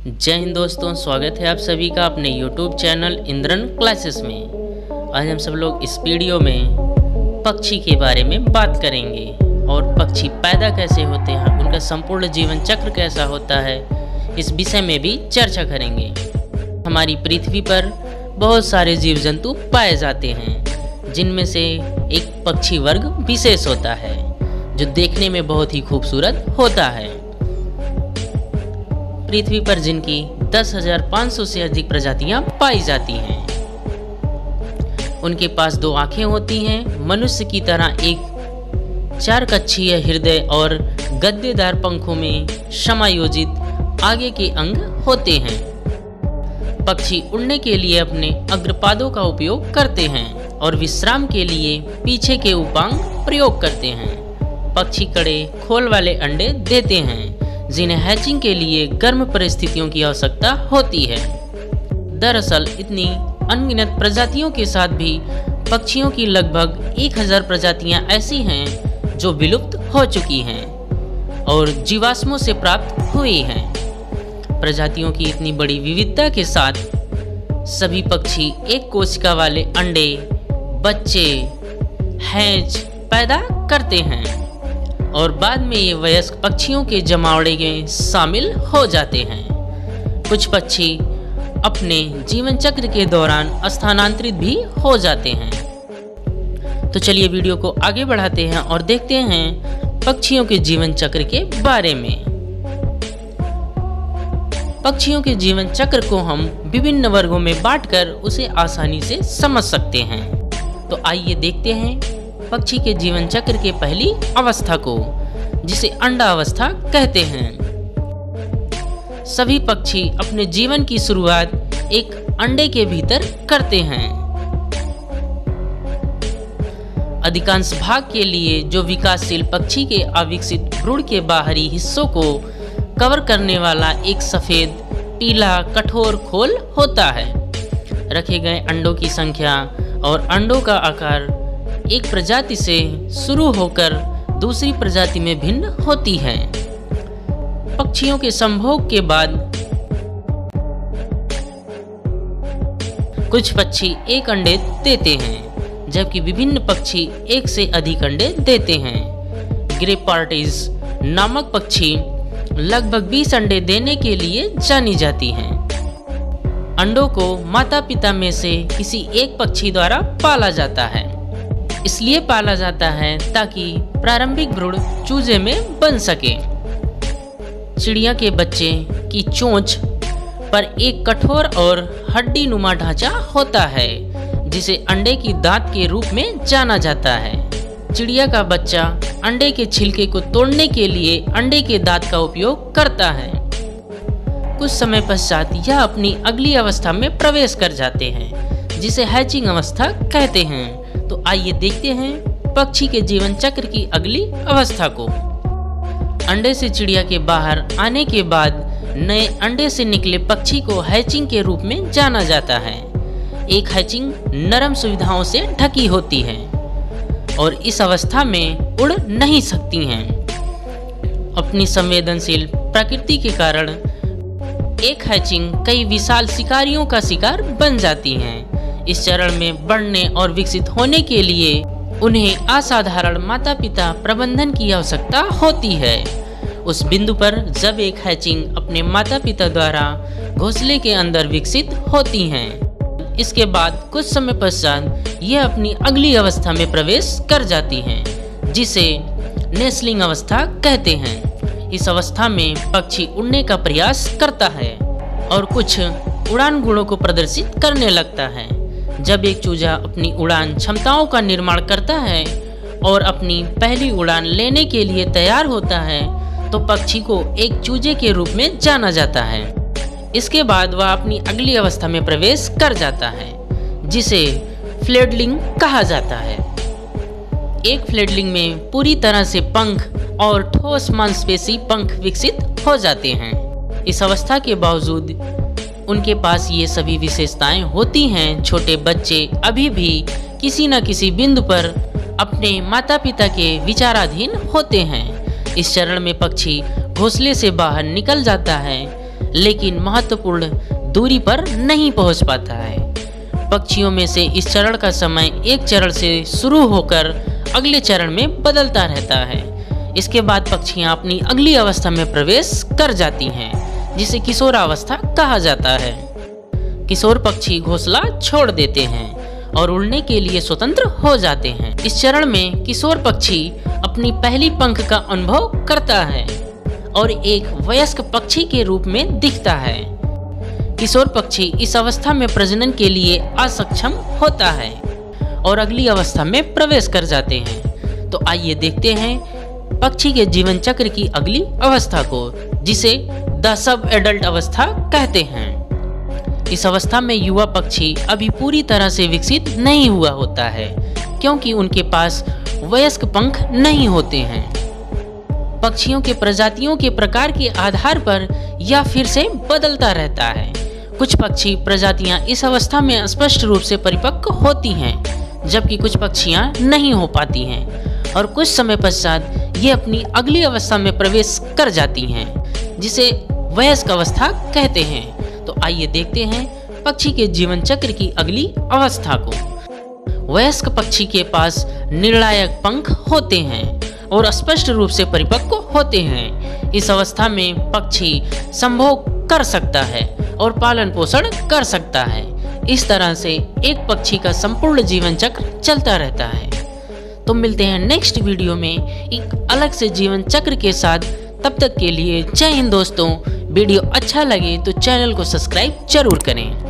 जय हिंद दोस्तों, स्वागत है आप सभी का अपने YouTube चैनल इंद्रन क्लासेस में। आज हम सब लोग इस वीडियो में पक्षी के बारे में बात करेंगे और पक्षी पैदा कैसे होते हैं, उनका संपूर्ण जीवन चक्र कैसा होता है, इस विषय में भी चर्चा करेंगे। हमारी पृथ्वी पर बहुत सारे जीव जंतु पाए जाते हैं, जिनमें से एक पक्षी वर्ग विशेष होता है जो देखने में बहुत ही खूबसूरत होता है। पृथ्वी पर जिनकी 10,500 से अधिक प्रजातियां पाई जाती हैं। उनके पास 2 आंखें होती हैं। मनुष्य की तरह एक 4 कक्षीय हृदय और गद्देदार पंखों में समायोजित आगे के अंग होते हैं। पक्षी उड़ने के लिए अपने अग्रपादों का उपयोग करते हैं और विश्राम के लिए पीछे के उपांग प्रयोग करते हैं। पक्षी कड़े खोल वाले अंडे देते हैं, जिन्हें हैचिंग के लिए गर्म परिस्थितियों की आवश्यकता होती है। दरअसल इतनी अनगिनत प्रजातियों के साथ भी पक्षियों की लगभग 1000 प्रजातियां ऐसी हैं जो विलुप्त हो चुकी हैं और जीवाश्मों से प्राप्त हुई हैं। प्रजातियों की इतनी बड़ी विविधता के साथ सभी पक्षी एक कोशिका वाले अंडे, बच्चे, हैच पैदा करते हैं और बाद में ये वयस्क पक्षियों के जमावड़े में शामिल हो जाते हैं। कुछ पक्षी अपने जीवन चक्र के दौरान स्थानांतरित भी हो जाते हैं। तो चलिए वीडियो को आगे बढ़ाते हैं और देखते हैं पक्षियों के जीवन चक्र के बारे में। पक्षियों के जीवन चक्र को हम विभिन्न वर्गों में बांटकर उसे आसानी से समझ सकते हैं। तो आइए देखते हैं पक्षी के जीवन चक्र के पहली अवस्था को, जिसे अंडा अवस्था कहते हैं। सभी पक्षी अपने जीवन की शुरुआत एक अंडे के भीतर करते हैं। अधिकांश भाग के लिए जो विकासशील पक्षी के अविकसित भ्रूण के बाहरी हिस्सों को कवर करने वाला एक सफेद पीला कठोर खोल होता है। रखे गए अंडों की संख्या और अंडों का आकार एक प्रजाति से शुरू होकर दूसरी प्रजाति में भिन्न होती है। पक्षियों के संभोग के बाद कुछ पक्षी एक अंडे देते हैं, जबकि विभिन्न पक्षी एक से अधिक अंडे देते हैं। ग्रे पार्ट्रिज नामक पक्षी लगभग 20 अंडे देने के लिए जानी जाती हैं। अंडों को माता पिता में से किसी एक पक्षी द्वारा पाला जाता है। इसलिए पाला जाता है ताकि प्रारंभिक भ्रूण चूजे में बन सके। चिड़िया के बच्चे की चोंच पर एक कठोर और हड्डी नुमा ढांचा होता है, जिसे अंडे की दांत के रूप में जाना जाता है। चिड़िया का बच्चा अंडे के छिलके को तोड़ने के लिए अंडे के दांत का उपयोग करता है। कुछ समय पश्चात यह अपनी अगली अवस्था में प्रवेश कर जाते हैं, जिसे हैचिंग अवस्था कहते हैं। तो आइए देखते हैं पक्षी के जीवन चक्र की अगली अवस्था को। अंडे से चिड़िया के बाहर आने के बाद नए अंडे से निकले पक्षी को हैचिंग के रूप में जाना जाता है। एक हैचिंग नरम सुविधाओं से ढकी होती है और इस अवस्था में उड़ नहीं सकती हैं। अपनी संवेदनशील प्रकृति के कारण एक हैचिंग कई विशाल शिकारियों का शिकार बन जाती हैं। इस चरण में बढ़ने और विकसित होने के लिए उन्हें असाधारण माता पिता प्रबंधन की आवश्यकता होती है। उस बिंदु पर जब एक हैचिंग अपने माता पिता द्वारा घोंसले के अंदर विकसित होती हैं, इसके बाद कुछ समय पश्चात यह अपनी अगली अवस्था में प्रवेश कर जाती हैं, जिसे नेस्लिंग अवस्था कहते हैं। इस अवस्था में पक्षी उड़ने का प्रयास करता है और कुछ उड़ान गुणों को प्रदर्शित करने लगता है। जब एक चूजा अपनी उड़ान क्षमताओं का निर्माण करता है और अपनी पहली उड़ान लेने के लिए तैयार होता है, तो पक्षी को एक चूजे के रूप में जाना जाता है। इसके बाद वह अपनी अगली अवस्था में प्रवेश कर जाता है, जिसे फ्लेडलिंग कहा जाता है। एक फ्लेडलिंग में पूरी तरह से पंख और ठोस मांसपेशी पंख विकसित हो जाते हैं। इस अवस्था के बावजूद उनके पास ये सभी विशेषताएं होती हैं। छोटे बच्चे अभी भी किसी न किसी बिंदु पर अपने माता पिता के विचाराधीन होते हैं। इस चरण में पक्षी घोंसले से बाहर निकल जाता है। लेकिन महत्वपूर्ण दूरी पर नहीं पहुंच पाता है। पक्षियों में से इस चरण का समय एक चरण से शुरू होकर अगले चरण में बदलता रहता है। इसके बाद पक्षियां अपनी अगली अवस्था में प्रवेश कर जाती हैं, जिसे किशोरावस्था कहा जाता है। किशोर पक्षी घोंसला छोड़ देते हैं और उड़ने के लिए स्वतंत्र हो जाते हैं। इस चरण में किशोर पक्षी अपनी पहली पंख का अनुभव करता है और एक वयस्क पक्षी के रूप में दिखता है। किशोर पक्षी इस अवस्था में प्रजनन के लिए असक्षम होता है और अगली अवस्था में प्रवेश कर जाते हैं। तो आइए देखते हैं पक्षी के जीवन चक्र की अगली अवस्था को, जिसे द सब एडल्ट अवस्था कहते हैं। इस अवस्था में युवा पक्षी अभी पूरी तरह से विकसित नहीं हुआ होता है, क्योंकि उनके पास वयस्क पंख नहीं होते हैं। पक्षियों के प्रजातियों के प्रकार के आधार पर यह फिर से बदलता रहता है। कुछ पक्षी प्रजातियां इस अवस्था में स्पष्ट रूप से परिपक्व होती हैं, जबकि कुछ पक्षियां नहीं हो पाती हैं और कुछ समय पश्चात ये अपनी अगली अवस्था में प्रवेश कर जाती हैं, जिसे वयस्क अवस्था कहते हैं। तो आइए देखते हैं पक्षी के जीवन चक्र की अगली अवस्था को। वयस्क पक्षी के पास निर्णायक पंख होते हैं और स्पष्ट रूप से परिपक्व होते हैं। इस अवस्था में पक्षी संभोग कर सकता है और पालन पोषण कर सकता है। इस तरह से एक पक्षी का संपूर्ण जीवन चक्र चलता रहता है। तो मिलते हैं नेक्स्ट वीडियो में एक अलग से जीवन चक्र के साथ। तब तक के लिए जय हिंद दोस्तों। वीडियो अच्छा लगे तो चैनल को सब्सक्राइब जरूर करें।